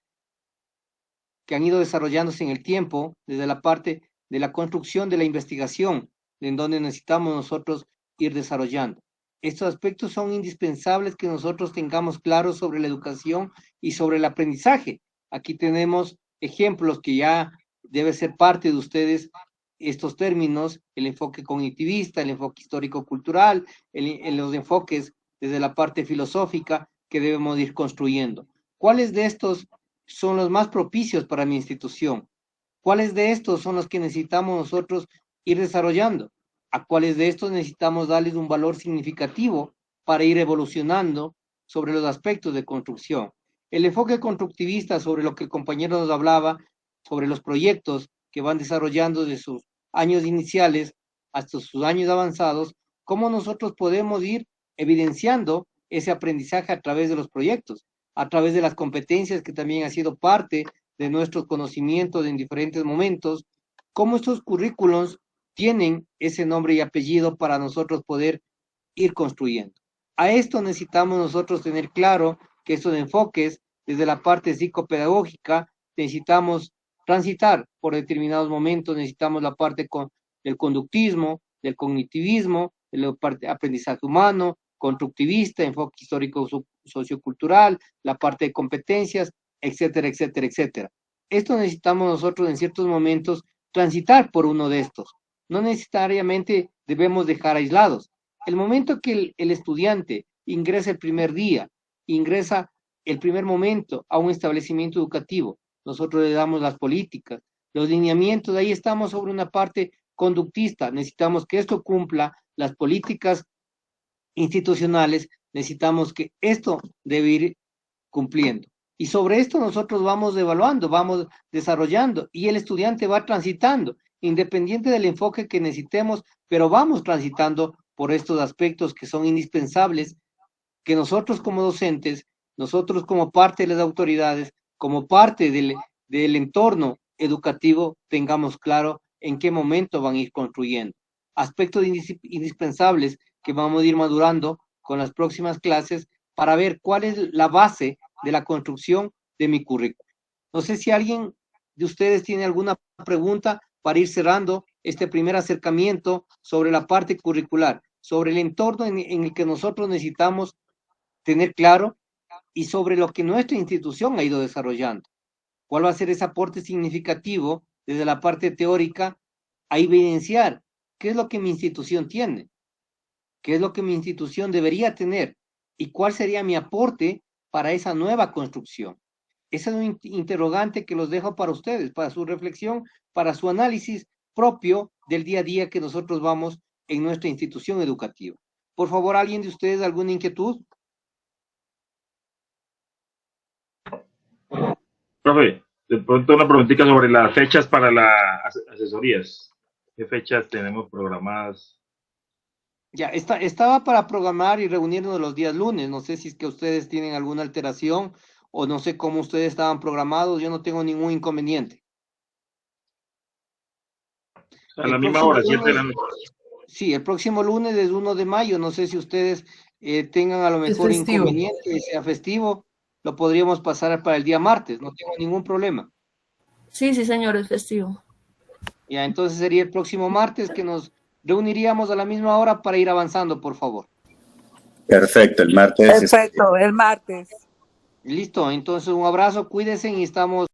[SPEAKER 1] que han ido desarrollándose en el tiempo, desde la parte de la construcción de la investigación, en donde necesitamos nosotros ir desarrollando. Estos aspectos son indispensables que nosotros tengamos claros sobre la educación y sobre el aprendizaje. Aquí tenemos ejemplos que ya debe ser parte de ustedes, estos términos, el enfoque cognitivista, el enfoque histórico-cultural, los enfoques desde la parte filosófica que debemos ir construyendo. ¿Cuáles de estos son los más propicios para mi institución? ¿Cuáles de estos son los que necesitamos nosotros ir desarrollando? ¿A cuáles de estos necesitamos darles un valor significativo para ir evolucionando sobre los aspectos de construcción? El enfoque constructivista, sobre lo que el compañero nos hablaba, sobre los proyectos que van desarrollando de sus años iniciales hasta sus años avanzados, cómo nosotros podemos ir evidenciando ese aprendizaje a través de los proyectos, a través de las competencias que también ha sido parte de nuestros conocimientos en diferentes momentos, cómo estos currículos tienen ese nombre y apellido para nosotros poder ir construyendo. A esto necesitamos nosotros tener claro que estos enfoques, desde la parte psicopedagógica, necesitamos transitar por determinados momentos, necesitamos la parte del conductismo, del cognitivismo, de la parte de aprendizaje humano, constructivista, enfoque histórico sociocultural, la parte de competencias, etcétera, etcétera, etcétera. Esto necesitamos nosotros en ciertos momentos transitar por uno de estos. No necesariamente debemos dejar aislados. El momento que el estudiante ingresa el primer día, ingresa el primer momento a un establecimiento educativo, nosotros le damos las políticas, los lineamientos, ahí estamos sobre una parte conductista, necesitamos que esto cumpla las políticas institucionales, necesitamos que esto debe ir cumpliendo. Y sobre esto nosotros vamos evaluando, vamos desarrollando y el estudiante va transitando, independiente del enfoque que necesitemos, pero vamos transitando por estos aspectos que son indispensables, que nosotros como docentes, nosotros como parte de las autoridades, como parte del entorno educativo, tengamos claro en qué momento van a ir construyendo. Aspectos indispensables que vamos a ir madurando con las próximas clases para ver cuál es la base de la construcción de mi currículo. No sé si alguien de ustedes tiene alguna pregunta para ir cerrando este primer acercamiento sobre la parte curricular, sobre el entorno en el que nosotros necesitamos tener claro y sobre lo que nuestra institución ha ido desarrollando. ¿Cuál va a ser ese aporte significativo desde la parte teórica a evidenciar qué es lo que mi institución tiene, qué es lo que mi institución debería tener y cuál sería mi aporte para esa nueva construcción? Ese es un interrogante que los dejo para ustedes, para su reflexión, para su análisis propio del día a día que nosotros vamos en nuestra institución educativa. Por favor, ¿alguien de ustedes alguna inquietud?
[SPEAKER 5] Profe, de pronto una preguntita sobre las fechas para las asesorías. ¿Qué fechas tenemos programadas?
[SPEAKER 1] Ya, estaba para programar y reunirnos los días lunes. No sé si es que ustedes tienen alguna alteración o no sé cómo ustedes estaban programados. Yo no tengo ningún inconveniente.
[SPEAKER 5] A la misma hora, 7 de la noche.
[SPEAKER 1] Sí, el próximo lunes es 1 de mayo. No sé si ustedes tengan a lo mejor inconveniente, sea festivo. Lo podríamos pasar para el día martes. No tengo ningún problema.
[SPEAKER 14] Sí, señor, es festivo.
[SPEAKER 1] Ya, entonces sería el próximo martes que nos reuniríamos a la misma hora para ir avanzando, por favor.
[SPEAKER 15] Perfecto, el martes.
[SPEAKER 16] Perfecto, el martes.
[SPEAKER 1] Listo, entonces un abrazo, cuídense y estamos